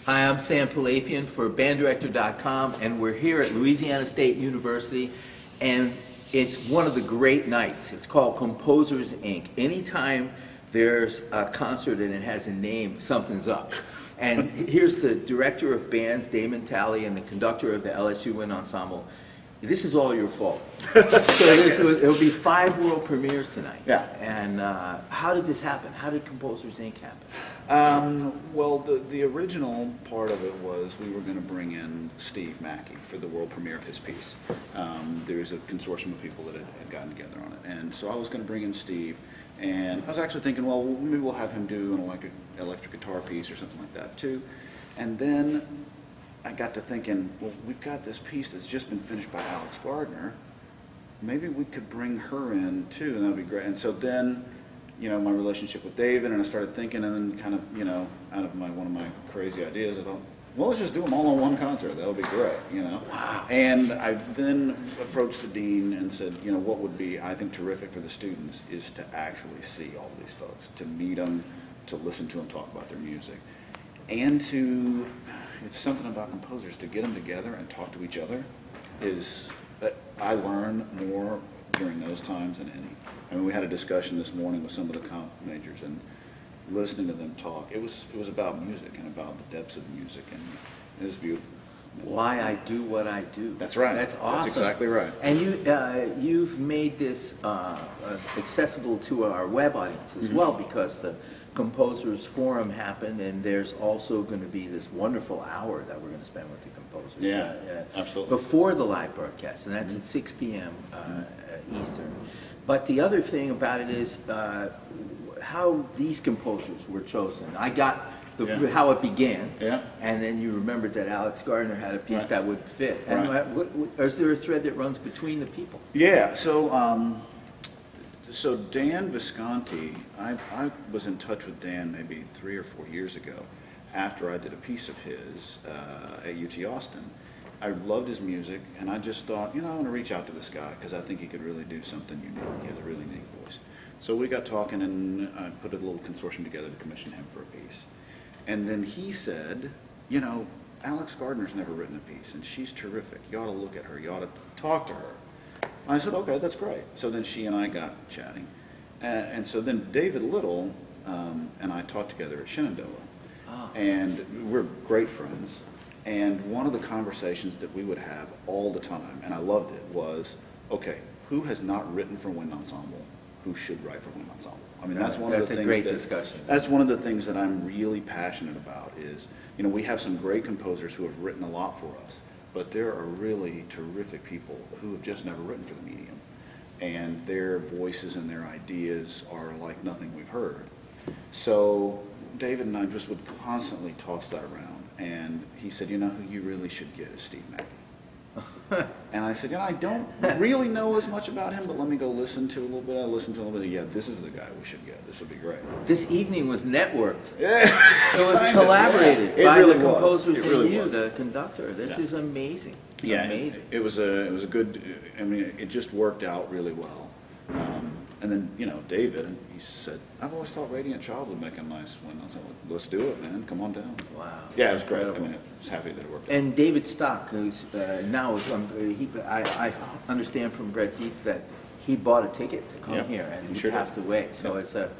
Hi, I'm Sam Pilafian for banddirector.com, and we're here at Louisiana State University, and it's one of the great nights. It's called Composers Inc. Anytime there's a concert and it has a name, something's up. And here's the director of bands, Damon, Talley, and the conductor of the LSU Wind Ensemble. This is all your fault. There'll be 5 world premieres tonight. Yeah. And how did this happen? How did Composers Inc. happen? Well, the original part of it was we were going to bring in Steve Mackey for the world premiere of his piece. There's a consortium of people that had gotten together on it. And so I was going to bring in Steve. And I was actually thinking, well, maybe we'll have him do an electric guitar piece or something like that, too. And then I got to thinking, well, we've got this piece that's just been finished by Alex Gardner. Maybe we could bring her in too, and that'd be great. And so then, my relationship with David, and I started thinking, and then kind of, out of one of my crazy ideas, I thought, well, let's just do them all in one concert. That would be great, Wow. And I then approached the dean and said, what would be, I think, terrific for the students is to actually see all these folks, to meet them, to listen to them talk about their music, and it's something about composers, to get them together and talk to each other is that I learn more during those times than any. I mean, we had a discussion this morning with some of the comp majors, and listening to them talk, it was about music and about the depths of music, and it was beautiful. Why I do what I do. That's right. That's awesome. That's exactly right. And you've made this accessible to our web audience as well, because the Composers Forum happened, and there's also going to be this wonderful hour that we're going to spend with the composers. Yeah, absolutely. Before the live broadcast, and that's at 6 p.m. Eastern. But the other thing about it is how these composers were chosen. I got how it began, and then you remembered that Alex Gardner had a piece that would fit. And is there a thread that runs between the people? Yeah, so Dan Visconti, I was in touch with Dan maybe 3 or 4 years ago after I did a piece of his at UT Austin. I loved his music, and I just thought, I want to reach out to this guy because I think he could really do something unique. He has a really unique voice. So we got talking, and I put a little consortium together to commission him for a piece. And then he said, Alex Gardner's never written a piece, and she's terrific. You ought to look at her. You ought to talk to her. I said, okay, that's great. So then she and I got chatting. And so then David Little and I taught together at Shenandoah. Oh. And we're great friends. And one of the conversations that we would have all the time, and I loved it, was, okay, who has not written for Wind Ensemble? Who should write for Wind Ensemble? I mean, that's one of the things. That's a great discussion. That's one of the things that I'm really passionate about is, we have some great composers who have written a lot for us. But there are really terrific people who have just never written for the medium. And their voices and their ideas are like nothing we've heard. So David and I just would constantly toss that around. And he said, who you really should get is Steve Mackey. And I said, I don't really know as much about him, but let me go listen to a little bit. I listened to a little bit. Yeah, this is the guy we should get. This would be great. This evening was networked. Yeah. It was collaborated by the composers and you, the conductor. This is amazing. Yeah, amazing. It was a good. I mean, it just worked out really well. And then David, and he said, "I've always thought Radiant Child would make a nice one." I said, well, "Let's do it, man. Come on down." Wow. Yeah, it was great. I mean, I was happy that it worked out. And David Stock, who's now, I understand from Brett Dietz that he bought a ticket to come here, and he passed away. So it's a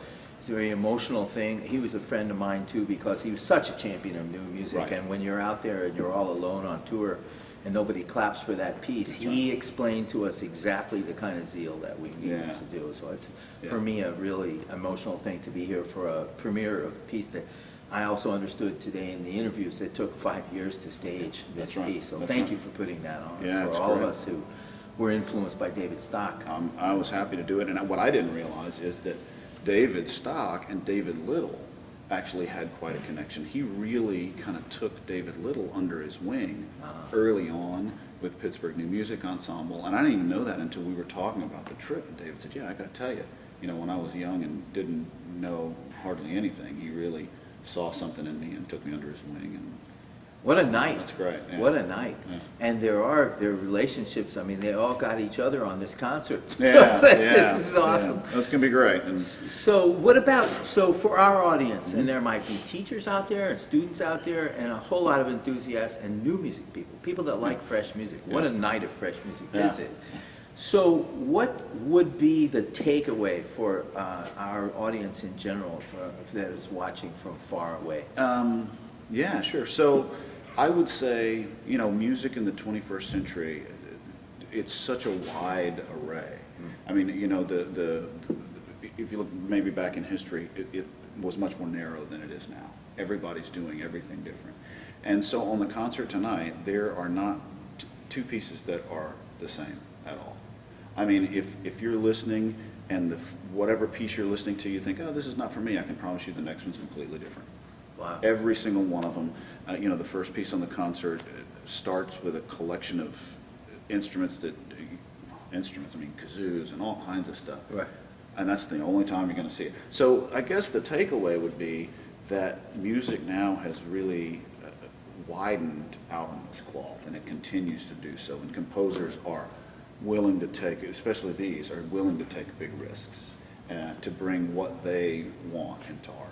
very emotional thing. He was a friend of mine too, because he was such a champion of new music. Right. And when you're out there and you're all alone on tour, and nobody claps for that piece, he explained to us exactly the kind of zeal that we needed to do. So it's, for me, a really emotional thing to be here for a premiere of a piece that I also understood today in the interviews that took 5 years to stage this piece. So thank you for putting that on for all of us who were influenced by David Stock. I was happy to do it, and what I didn't realize is that David Stock and David Little actually had quite a connection. He really kind of took David Little under his wing early on with Pittsburgh New Music Ensemble, and I didn't even know that until we were talking about the trip. And David said, "Yeah, I got to tell you, when I was young and didn't know hardly anything, he really saw something in me and took me under his wing." And What a night. That's great. Yeah. What a night. Yeah. And there are relationships. I mean, they all got each other on this concert. Yeah, This is awesome. Yeah. That's going to be great. And So what about, so for our audience, and there might be teachers out there and students out there and a whole lot of enthusiasts and new music people that like fresh music. What a night of fresh music this is. So what would be the takeaway for our audience in general that is watching from far away? Yeah, sure. So I would say, you know, music in the 21st century, it's such a wide array. I mean, you know, if you look maybe back in history, it was much more narrow than it is now. Everybody's doing everything different. And so on the concert tonight, there are not two pieces that are the same at all. I mean, if you're listening and whatever piece you're listening to, you think, oh, this is not for me, I can promise you the next one's completely different. Wow. Every single one of them. You know, the first piece on the concert starts with a collection of instruments, I mean, kazoos and all kinds of stuff. Right. And that's the only time you're going to see it. So I guess the takeaway would be that music now has really widened out on this cloth, and it continues to do so. And composers are willing to take, especially these, are willing to take big risks to bring what they want into art.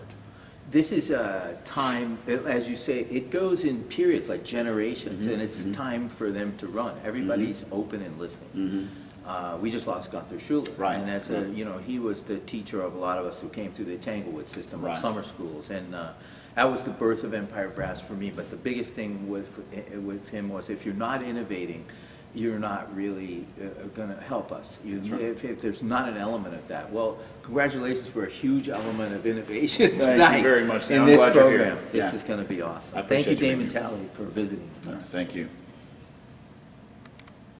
This is a time, as you say, it goes in periods like generations, and it's time for them to run. Everybody's open and listening. We just lost Gunther Schuller, Right. and that's you know, he was the teacher of a lot of us who came through the Tanglewood system of summer schools, and that was the birth of Empire Brass for me. But the biggest thing with him was, if you're not innovating, you're not really going to help us. If there's not an element of that, well, congratulations for a huge element of innovation tonight. Thank you very much. In I'm this glad you're here. program. This Yeah. is going to be awesome. I Thank you, appreciate you Damon being here. Talley, for visiting with us. Thank you.